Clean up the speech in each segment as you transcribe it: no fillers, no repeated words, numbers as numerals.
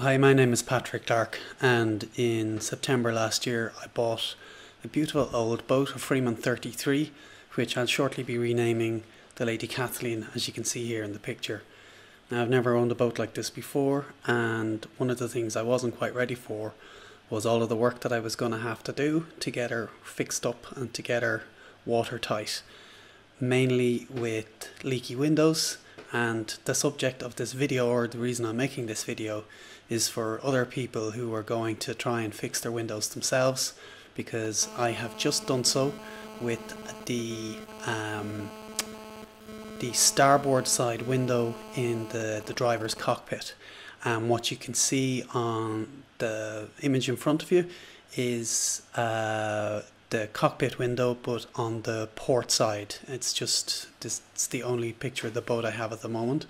Hi, my name is Patrick Dark, and in September last year I bought a beautiful old boat, a Freeman 33, which I'll shortly be renaming the Lady Kathleen, as you can see here in the picture. Now, I've never owned a boat like this before, and one of the things I wasn't quite ready for was all of the work that I was going to have to do to get her fixed up and to get her watertight, mainly with leaky windows. And the subject of this video, or the reason I'm making this video, is for other people who are going to try and fix their windows themselves, because I have just done so with the starboard side window in the driver's cockpit. And what you can see on the image in front of you is the cockpit window, but on the port side. It's the only picture of the boat I have at the moment,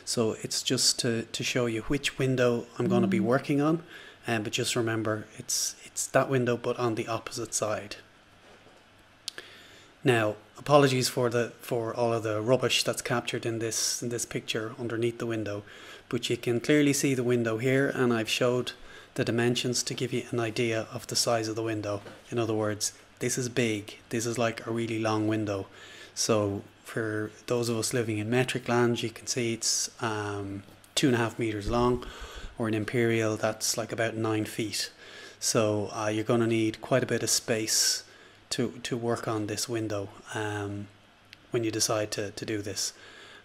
so it's just to show you which window I'm going to be working on. But just remember, it's that window but on the opposite side. Now, apologies for all of the rubbish that's captured in this picture underneath the window, but you can clearly see the window here, and I've showed the dimensions to give you an idea of the size of the window. In other words, this is big. This is like a really long window. So for those of us living in metric land, you can see it's 2.5 meters long, or in imperial that's like about 9 feet. So you're going to need quite a bit of space to work on this window when you decide to do this.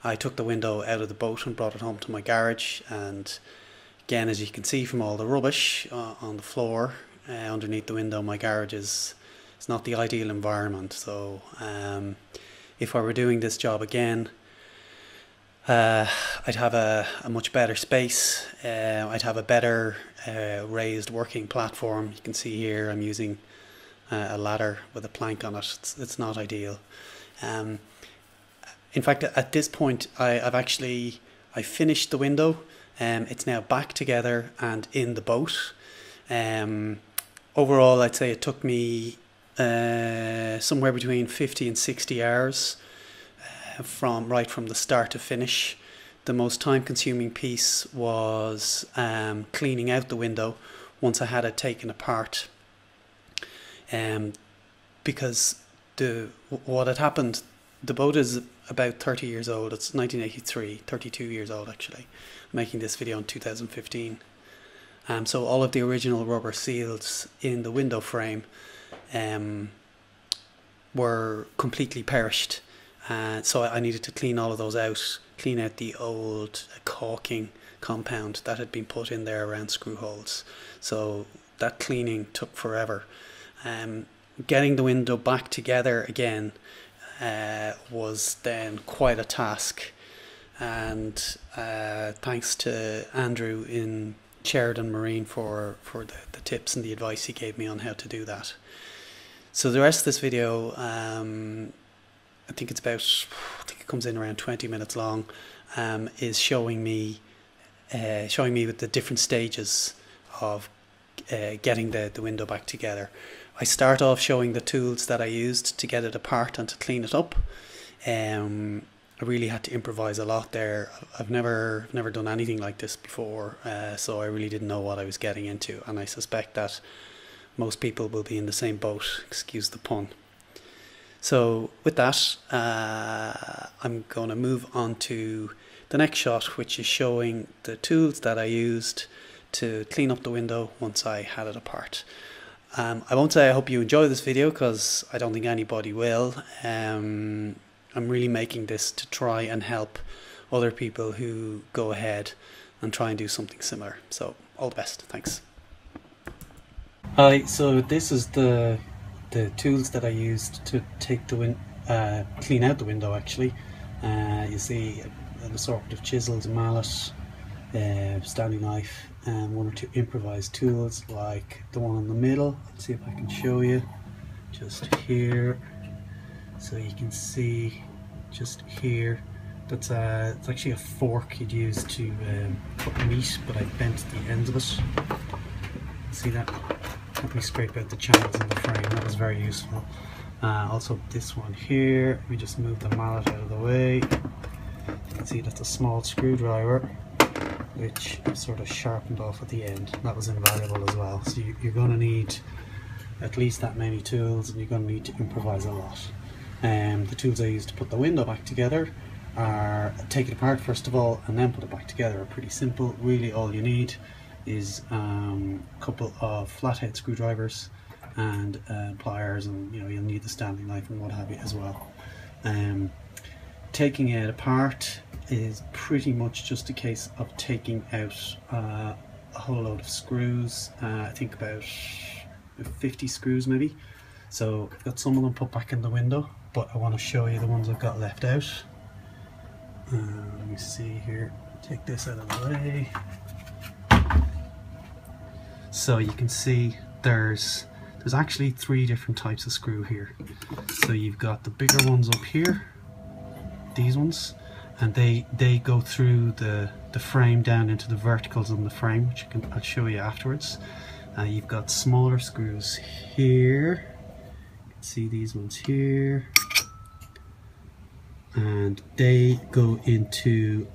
I took the window out of the boat and brought it home to my garage, and again, as you can see from all the rubbish on the floor underneath the window, my garage is not the ideal environment. So if I were doing this job again, I'd have a much better space. I'd have a better raised working platform. You can see here I'm using a ladder with a plank on it. It's not ideal. In fact, at this point I finished the window. It's now back together and in the boat. Overall, I'd say it took me somewhere between 50 and 60 hours from the start to finish. The most time-consuming piece was cleaning out the window once I had it taken apart, because what had happened, the boat is about 30 years old. It's 1983, 32 years old actually. I'm making this video in 2015. So all of the original rubber seals in the window frame were completely perished. So I needed to clean all of those out, clean out the old caulking compound that had been put in there around screw holes. So that cleaning took forever. Getting the window back together again was then quite a task, and thanks to Andrew in Sheridan Marine for the tips and the advice he gave me on how to do that. So the rest of this video, I think it comes in around 20 minutes long, is showing me with the different stages of getting the window back together. I start off showing the tools that I used to get it apart and to clean it up. I really had to improvise a lot there. I've never done anything like this before, so I really didn't know what I was getting into, and I suspect that most people will be in the same boat, excuse the pun. So with that, I'm going to move on to the next shot, which is showing the tools that I used to clean up the window once I had it apart. I won't say I hope you enjoy this video, because I don't think anybody will. I'm really making this to try and help other people who go ahead and try and do something similar. So all the best. Thanks. Hi, so this is the tools that I used to take clean out the window actually. You see an assortment of chisels, mallet, standing knife, and one or two improvised tools like the one in the middle. Let's see if I can show you. Just here. So you can see just here, it's actually a fork you'd use to cut meat, but I bent the ends of it. See that? Helped me scrape out the channels in the frame. That was very useful. Also this one here, we just move the mallet out of the way. You can see that's a small screwdriver. which I've sort of sharpened off at the end. That was invaluable as well. So you're going to need at least that many tools, and you're going to need to improvise a lot. The tools I use to put the window back together are take it apart first of all and then put it back together are pretty simple. Really all you need is a couple of flathead screwdrivers and pliers, and you'll need the Stanley knife and what have you as well. Taking it apart is pretty much just a case of taking out a whole load of screws. I think about 50 screws maybe. So I've got some of them put back in the window, but I want to show you the ones I've got left out. Let me see here, take this out of the way. So you can see there's actually 3 different types of screw here. So you've got the bigger ones up here, these ones, and they go through the frame down into the verticals on the frame, which I'll show you afterwards. You've got smaller screws here, you can see these ones here, and they go into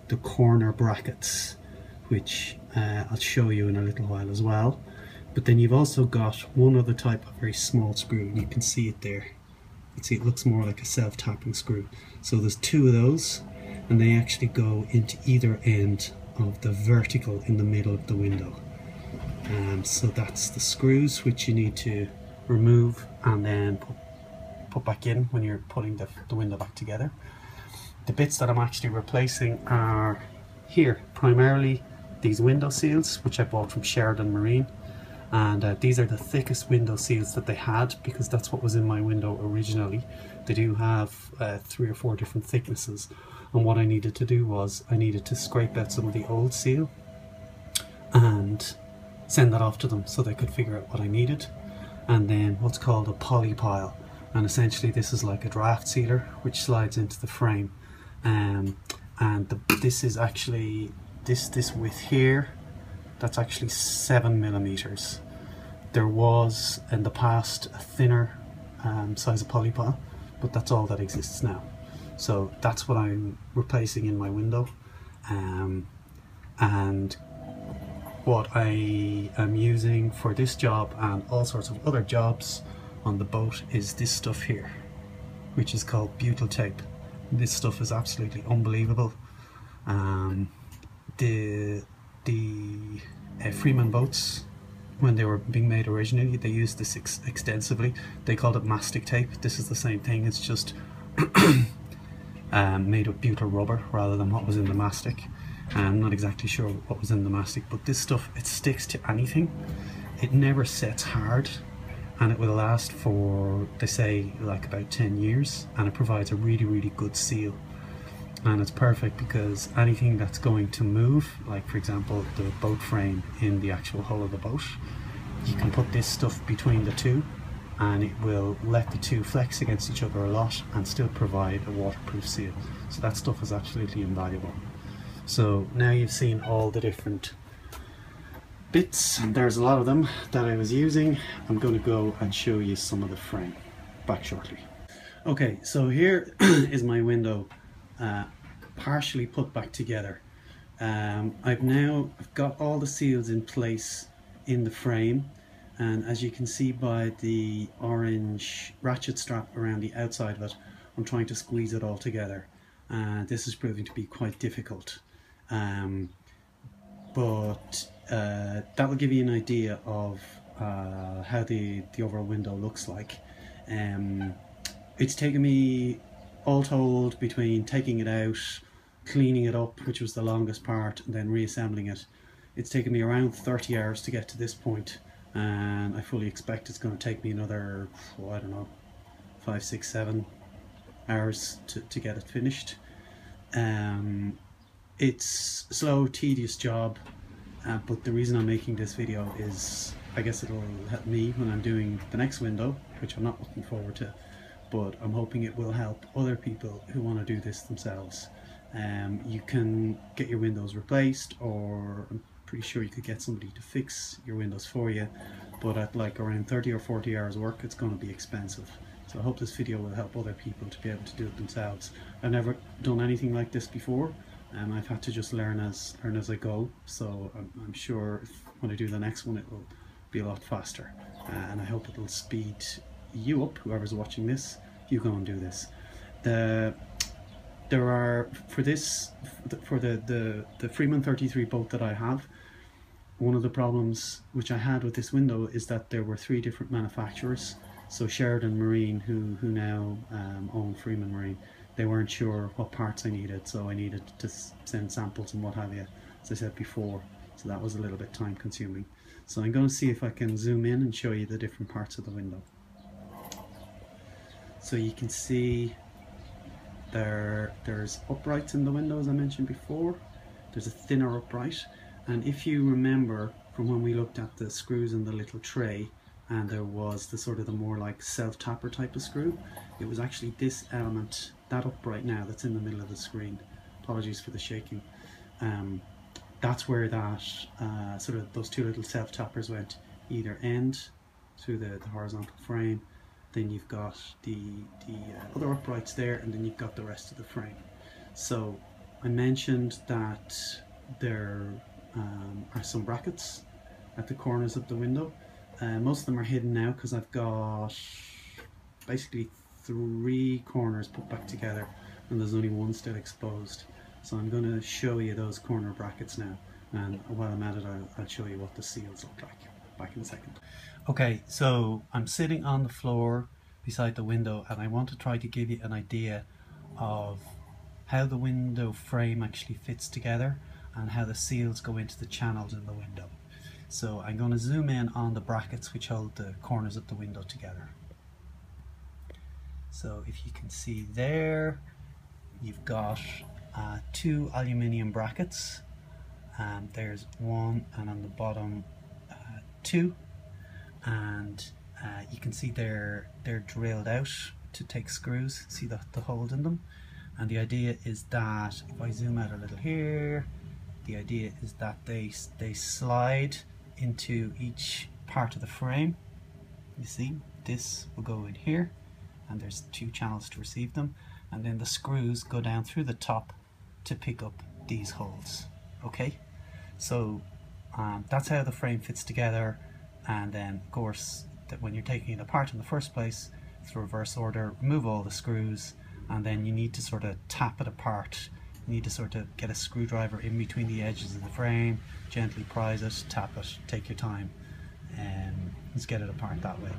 the corner brackets, which I'll show you in a little while as well. But then you've also got one other type of very small screw, and you can see it there. You can see it looks more like a self-tapping screw. So there's 2 of those, and they actually go into either end of the vertical in the middle of the window. So that's the screws which you need to remove and then put back in when you're putting the window back together. The bits that I'm actually replacing are here, primarily these window seals, which I bought from Sheridan Marine, and these are the thickest window seals that they had, because that's what was in my window originally. They do have 3 or 4 different thicknesses, and what I needed to do was I needed to scrape out some of the old seal and send that off to them so they could figure out what I needed. And then what's called a poly pile, and essentially this is like a draft sealer which slides into the frame, this is actually this width here, that's actually 7mm. There was in the past a thinner size of poly pile, but that's all that exists now. So that's what I'm replacing in my window, and what I am using for this job and all sorts of other jobs on the boat is this stuff here, which is called butyl tape. This stuff is absolutely unbelievable. The Freeman boats, when they were being made originally, they used this extensively. They called it mastic tape. This is the same thing, it's just made of butyl rubber rather than what was in the mastic. I'm not exactly sure what was in the mastic, but this stuff, it sticks to anything. It never sets hard, and it will last for, they say, like about 10 years, and it provides a really, really good seal. And it's perfect because anything that's going to move, like for example the boat frame in the actual hull of the boat, you can put this stuff between the two and it will let the two flex against each other a lot and still provide a waterproof seal. So that stuff is absolutely invaluable. So now you've seen all the different bits, and there's a lot of them that I was using. I'm going to go and show you some of the frame. Back shortly. Okay, so here is my window partially put back together. I've got all the seals in place in the frame, and as you can see by the orange ratchet strap around the outside of it, I'm trying to squeeze it all together. This is proving to be quite difficult, but that will give you an idea of how the overall window looks like. It's taken me, all told, between taking it out, cleaning it up, which was the longest part, and then reassembling it, it's taken me around 30 hours to get to this point, and I fully expect it's going to take me another, I don't know, 5, 6, 7 hours to get it finished. It's a slow, tedious job, but the reason I'm making this video is I guess it'll help me when I'm doing the next window, which I'm not looking forward to, but I'm hoping it will help other people who want to do this themselves. You can get your windows replaced, or I'm pretty sure you could get somebody to fix your windows for you, but at like around 30 or 40 hours work, it's going to be expensive. So I hope this video will help other people to be able to do it themselves. I've never done anything like this before, I've had to just learn as I go, so I'm sure when I do the next one it will be a lot faster, and I hope it'll speed you up, whoever's watching this. You go and do this. There are, for the Freeman 33 boat that I have, one of the problems which I had with this window is that there were 3 different manufacturers. So Sheridan Marine, who now own Freeman Marine, they weren't sure what parts I needed, so I needed to send samples and what have you, as I said before. So that was a little bit time consuming. So I'm going to see if I can zoom in and show you the different parts of the window. So you can see there's uprights in the window, as I mentioned before. There's a thinner upright, and if you remember from when we looked at the screws in the little tray, and there was the sort of the more like self-tapper type of screw, it was actually this element, that upright now that's in the middle of the screen. Apologies for the shaking. That's where that sort of those 2 little self-tappers went, either end through the horizontal frame. Then you've got the other uprights there, and then you've got the rest of the frame. So I mentioned that there are some brackets at the corners of the window. Most of them are hidden now because I've got basically 3 corners put back together and there's only one still exposed. So I'm going to show you those corner brackets now, and while I'm at it I'll show you what the seals look like. Back in a second. Okay, so I'm sitting on the floor beside the window, and I want to try to give you an idea of how the window frame actually fits together and how the seals go into the channels in the window. So I'm going to zoom in on the brackets which hold the corners of the window together. So if you can see there, you've got 2 aluminium brackets. There's 1, and on the bottom 2, and you can see they're drilled out to take screws. See the hole in them, and the idea is that if I zoom out a little here, the idea is that they slide into each part of the frame. You see, this will go in here, and there's 2 channels to receive them, and then the screws go down through the top to pick up these holes. Okay, so that's how the frame fits together. And then of course that when you're taking it apart in the first place, it's reverse order, remove all the screws, and then you need to sort of tap it apart. You need to sort of get a screwdriver in between the edges of the frame, gently prise it, tap it, take your time, and let's get it apart that way.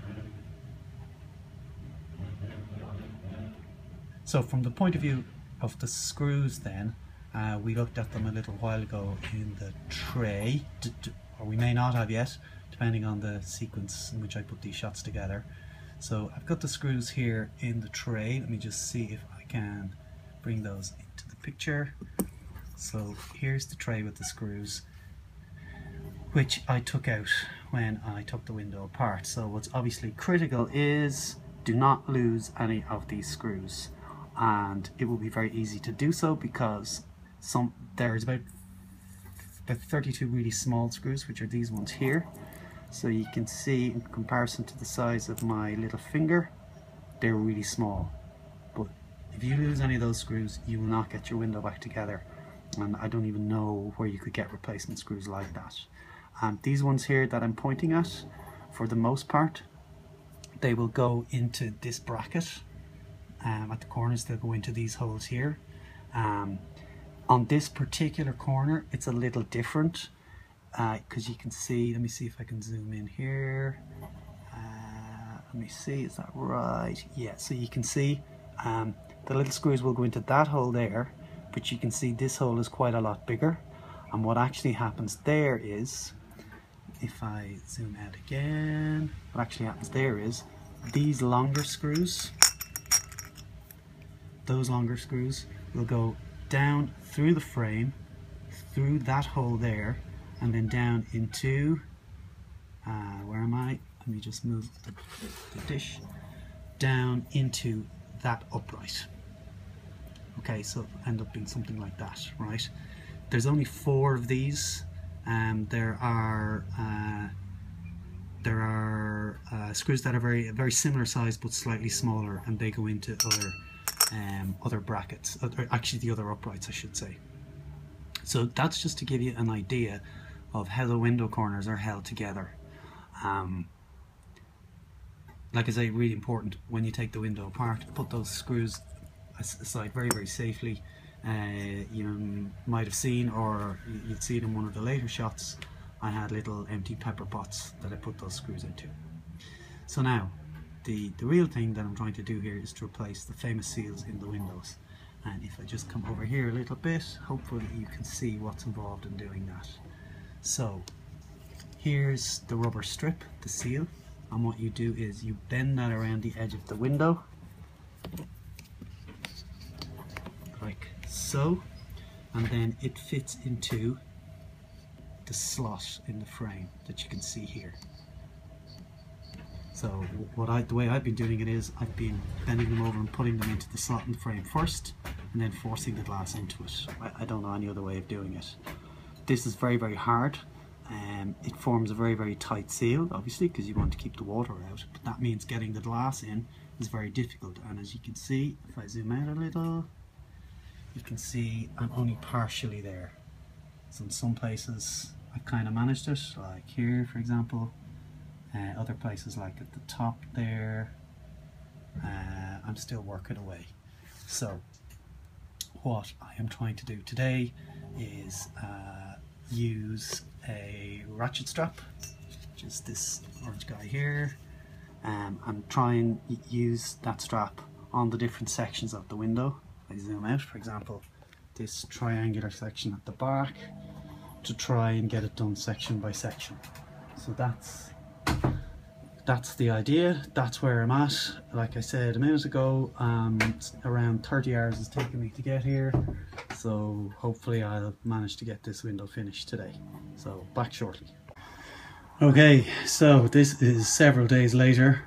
So from the point of view of the screws then, we looked at them a little while ago in the tray, or we may not have yet, depending on the sequence in which I put these shots together. So I've got the screws here in the tray. Let me just see if I can bring those into the picture. So here's the tray with the screws, which I took out when I took the window apart. So what's obviously critical is do not lose any of these screws, and it will be very easy to do so because there's about 32 really small screws, which are these ones here. So you can see in comparison to the size of my little finger, they're really small. But if you lose any of those screws, you will not get your window back together, and I don't even know where you could get replacement screws like that. These ones here that I'm pointing at, for the most part, they will go into this bracket. At the corners they'll go into these holes here. On this particular corner it's a little different, because you can see, let me see if I can zoom in here, let me see, is that right? Yeah, so you can see the little screws will go into that hole there, but you can see this hole is quite a lot bigger, and what actually happens there is, if I zoom out again, what actually happens there is these longer screws, those longer screws will go down through the frame, through that hole there, and then down into, where am I? Let me just move the dish, down into that upright. Okay, so it'll end up being something like that, right? There's only 4 of these. There are screws that are very similar size but slightly smaller, and they go into other brackets, actually the other uprights I should say. So that's just to give you an idea of how the window corners are held together. Like I say, really important when you take the window apart, put those screws aside very, very safely. You might have seen, or you'd seen in one of the later shots, I had little empty pepper pots that I put those screws into. So now, the real thing that I'm trying to do here is to replace the famous seals in the windows. And if I just come over here a little bit, hopefully you can see what's involved in doing that. So, here's the rubber strip, the seal. And what you do is you bend that around the edge of the window, like so, and then it fits into the slot in the frame that you can see here. So the way I've been doing it is I've been bending them over and putting them into the slot in the frame first, and then forcing the glass into it. I don't know any other way of doing it. This is very, very hard. It forms a very, very tight seal, obviously, because you want to keep the water out, but that means getting the glass in is very difficult. And as you can see, if I zoom out a little, you can see I'm only partially there. So in some places I've kind of managed it, like here for example. Other places like at the top there, I'm still working away. So what I am trying to do today is use a ratchet strap, which is this orange guy here, and try and use that strap on the different sections of the window. If I zoom out, for example, this triangular section at the back, to try and get it done section by section. So that's the idea, that's where I'm at. Like I said a minute ago, around 30 hours it's taken me to get here, so hopefully I'll manage to get this window finished today. So back shortly. Okay, so this is several days later,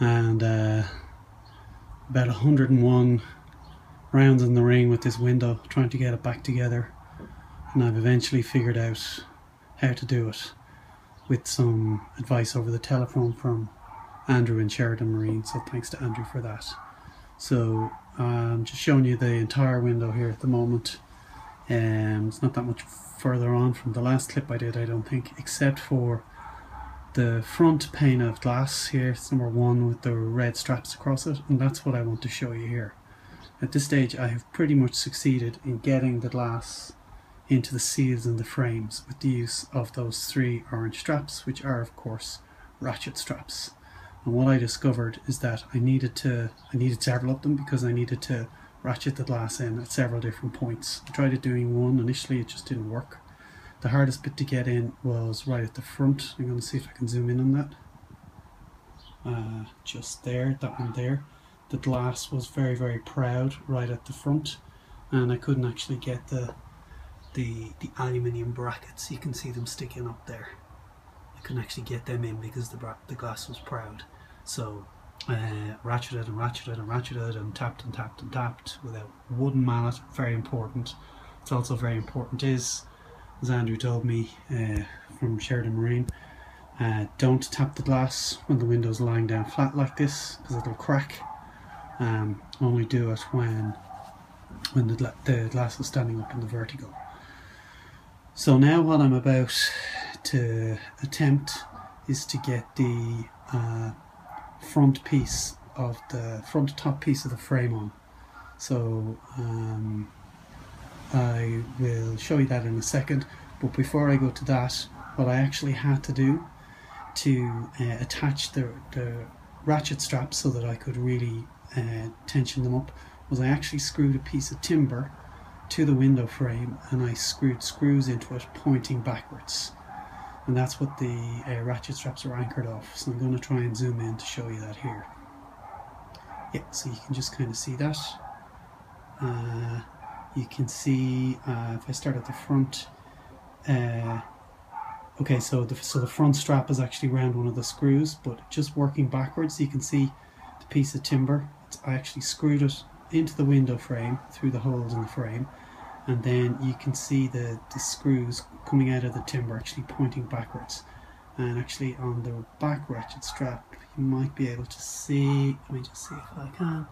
and about 101 rounds in the ring with this window, trying to get it back together, and I've eventually figured out how to do it, with some advice over the telephone from Andrew in Sheridan Marine, so thanks to Andrew for that. So I'm just showing you the entire window here at the moment. It's not that much further on from the last clip I did, I don't think, except for the front pane of glass here. It's number 1 with the red straps across it, and that's what I want to show you here. At this stage I have pretty much succeeded in getting the glass into the seals and the frames with the use of those 3 orange straps, which are of course ratchet straps. And what I discovered is that I needed several of them, because I needed to ratchet the glass in at several different points. I tried doing one initially, it just didn't work. The hardest bit to get in was right at the front. I'm going to see if I can zoom in on that. Just there, that one there. The glass was very, very proud right at the front, and I couldn't actually get the aluminium brackets. You can see them sticking up there. I couldn't actually get them in because the glass was proud. So ratcheted and ratcheted and ratcheted and tapped and tapped and tapped with a wooden mallet. Very important. It's also very important is, as Andrew told me from Sheridan Marine, don't tap the glass when the window's lying down flat like this, because it'll crack. Only do it when the glass is standing up in the vertical. So now what I'm about to attempt is to get the front top piece of the frame on. So I will show you that in a second, but before I go to that, what I actually had to do to attach the ratchet straps so that I could really tension them up was I actually screwed a piece of timber to the window frame, and I screwed screws into it pointing backwards, and that's what the ratchet straps are anchored off. So I'm going to try and zoom in to show you that here. Yeah, so you can just kind of see that. You can see if I start at the front. Okay, so the front strap is actually around one of the screws, but just working backwards, you can see the piece of timber. I actually screwed it into the window frame through the holes in the frame, and then you can see the screws coming out of the timber actually pointing backwards. And actually on the back ratchet strap you might be able to see, let me just see if I can,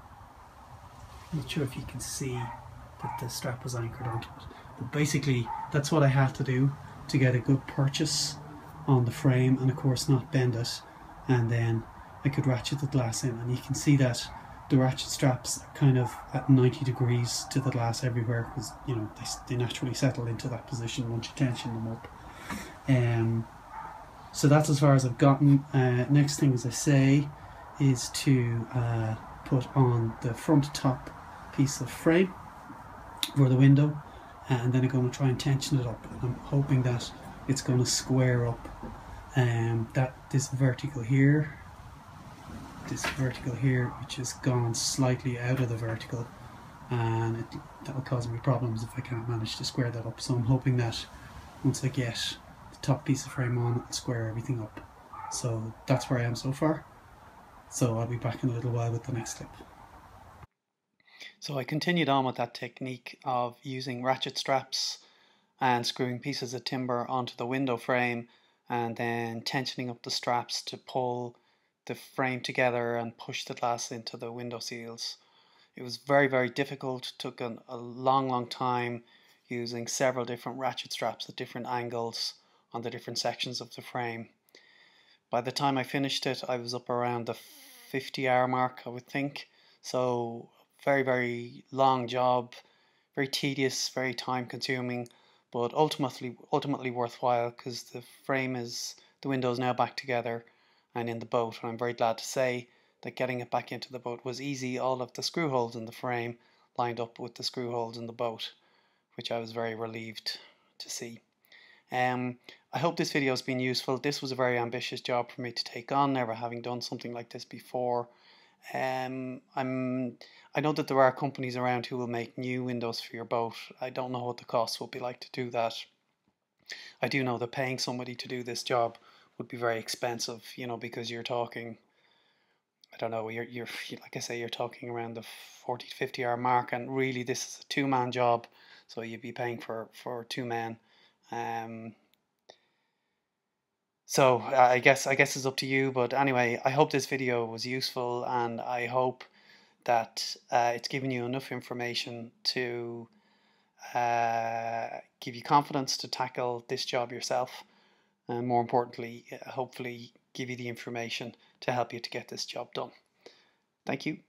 I'm not sure if you can see that the strap was anchored onto it, But basically that's what I had to do to get a good purchase on the frame, and of course not bend it, and then I could ratchet the glass in, and you can see that the ratchet straps are kind of at 90 degrees to the glass everywhere, because you know they naturally settle into that position once you tension them up. So that's as far as I've gotten. Next thing, as I say, is to put on the front top piece of frame for the window, and then I'm going to try and tension it up, and I'm hoping that it's going to square up this vertical here, which has gone slightly out of the vertical, and that'll cause me problems if I can't manage to square that up. So I'm hoping that once I get the top piece of frame on, it'll square everything up. So that's where I am so far. So I'll be back in a little while with the next clip. So I continued on with that technique of using ratchet straps and screwing pieces of timber onto the window frame, and then tensioning up the straps to pull the frame together and push the glass into the window seals. It was very, very difficult. It took a long time, using several different ratchet straps at different angles on the different sections of the frame. By the time I finished it, I was up around the 50-hour mark, I would think. So very, very long job, very tedious, very time consuming, but ultimately worthwhile, because the window is now back together and in the boat. And I'm very glad to say that getting it back into the boat was easy. All of the screw holes in the frame lined up with the screw holes in the boat, which I was very relieved to see. I hope this video has been useful. This was a very ambitious job for me to take on, never having done something like this before. I know that there are companies around who will make new windows for your boat. I don't know what the costs will be like to do that. I do know that paying somebody to do this job would be very expensive, you know, because you're talking, I don't know, you're like I say, you're talking around the 40 to 50-hour mark, and really this is a two-man job, so you'd be paying for two men. So I guess it's up to you, but anyway, I hope this video was useful, and I hope that it's given you enough information to give you confidence to tackle this job yourself, and more importantly, hopefully give you the information to help you to get this job done. Thank you.